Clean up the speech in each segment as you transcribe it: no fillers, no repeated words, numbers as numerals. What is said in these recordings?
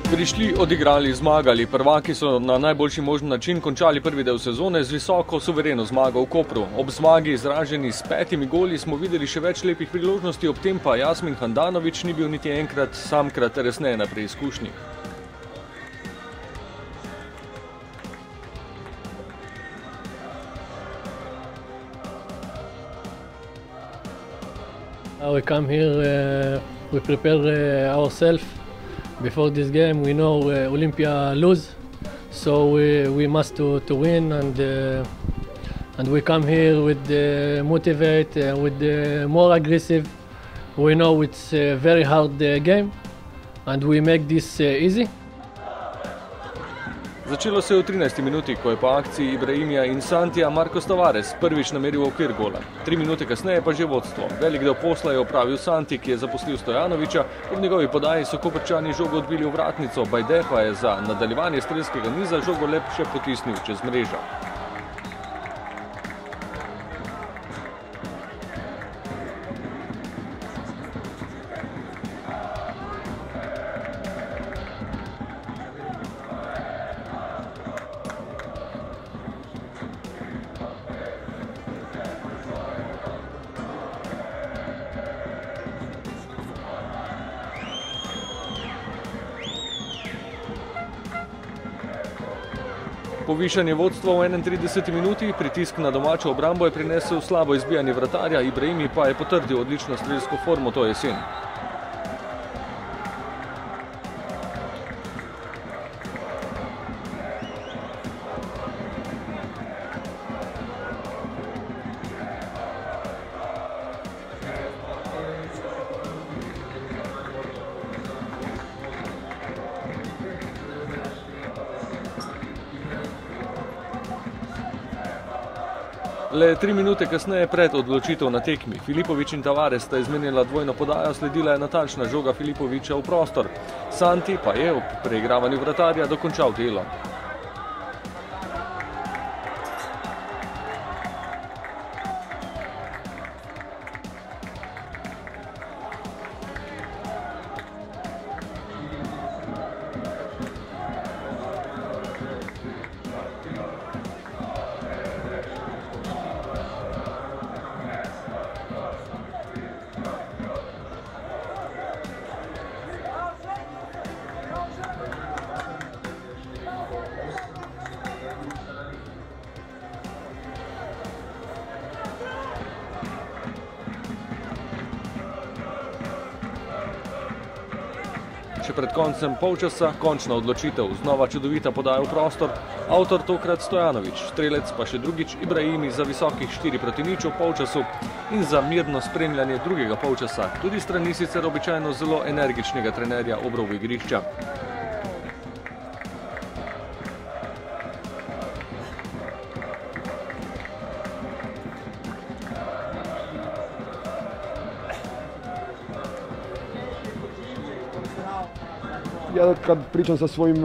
Prišli, odigrali, zmagali. Prvaki so na najboljši možen način končali prvi del sezone z visoko suvereno zmago v Kopru. Ob zmagi, izraženi s 5 goli, smo videli še več lepih priložnosti, ob tem pa Jasmin Handanović ni bil niti enkrat samkrat resneje na preizkušnji. We come here, we prepare ourselves. Before this game, we know Olympia lose, so we must to win, and we come here with motivate, with more aggressive. We know it's a very hard game, and we make this easy. Začelo se je v 13. minuti, ko je po akciji Ibrahimija in Santija Marcos Tavares prvič nameril v okvir gola. 3 minute kasneje pa že vodstvo. Velik del posla je opravil Santi, ki je zaposlil Stojanovića. Ob njegovi podaji so Koprčani žogo odbili v vratnico, Bajde pa je za nadaljevanje strelskega niza žogo le še potisnil čez mrežo. Povišanje vodstva v 31. minuti, pritisk na domačo obrambo je prinesel slabo izbijanje vratarja, Ibrahimi pa je potrdil odlično strelsko formo to jesen. Le 3 minute kasneje pred odločitev na tekmi. Filipović in Tavares sta izmenjala dvojno podajo, sledila je natančna žoga Filipovića v prostor. Santi pa je ob preigravanju vratarja dokončal delo. Še pred koncem polčasa končna odločitev, znova čudovita podaja v prostor, avtor tokrat Stojanović, strelec pa še drugič Ibrahimi za visokih 4-0 v polčasu in za mirno spremljanje drugega polčasa, tudi strani sicer običajno zelo energičnega trenerja ob robu igrišča. Ja kad pričam sa svojim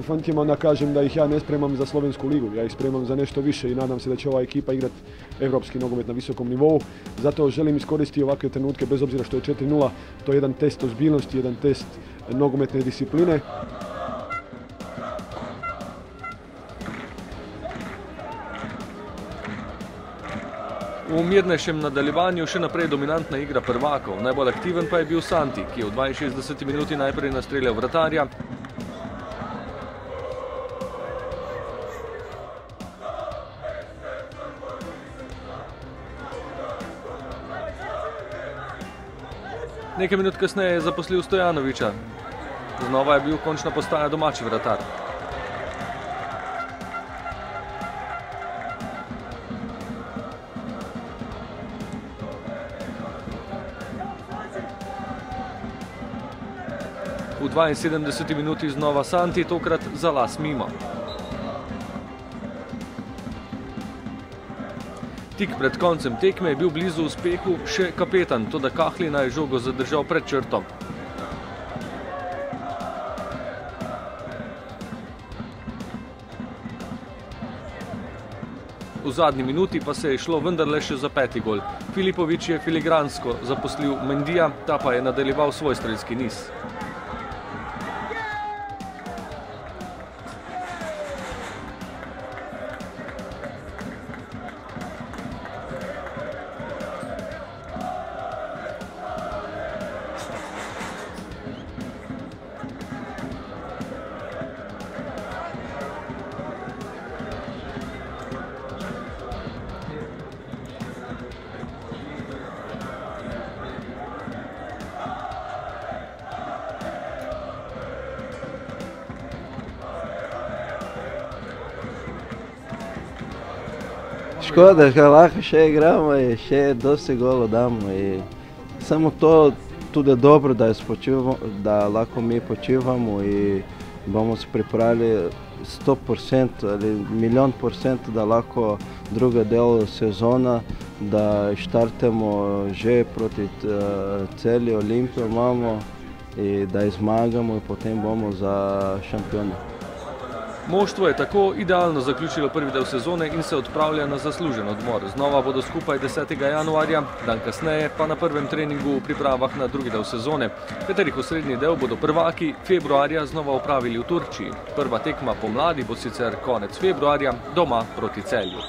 fantima, onda kažem da ih ja ne spremam za slovensku ligu, ja ih spremam za nešto više i nadam se da će ova ekipa igrati evropski nogomet na visokom nivou. Zato želim iskoristiti ovakve trenutke, bez obzira što je 4-0, to je jedan test ozbiljnosti, jedan test nogometne discipline. V mirnejšem nadaljevanju še naprej dominantna igra prvakov. Najbolj aktiven pa je bil Santi, ki je v 62. minuti najprej nastreljal vratarja. Nekaj minut kasneje je zaposlil Stojanovića. Znova je bil končna postaja domači vratar. V 72. minuti znova Santi, tokrat za las mimo. Tik pred koncem tekme je bil blizu uspehu še kapetan, toda Kahlina je žogo zadržal pred črto. V zadnji minuti pa se je šlo vendarle še za 5. gol. Filipović je filigransko zaposlil Mendija, ta pa je nadaljeval svoj strelski niz. Težko, da ga lahko še igramo in še dosti golov damo. Samo to tudi dobro, da lahko mi počivamo in bomo se pripravili 100% ali 1,000,000%, da lahko druga del sezona, da štartamo že proti Celju, Olimpijo imamo in da zmagamo in potem bomo za šampioni. Moštvo je tako idealno zaključilo prvi del sezone in se odpravlja na zaslužen odmor. Znova bodo skupaj 10. januarja, dan kasneje pa na prvem treningu v pripravah na drugi del sezone, katerih osrednji del bodo prvaki februarja znova opravili v Turčiji. Prva tekma pomladi bo sicer konec februarja doma proti Celju.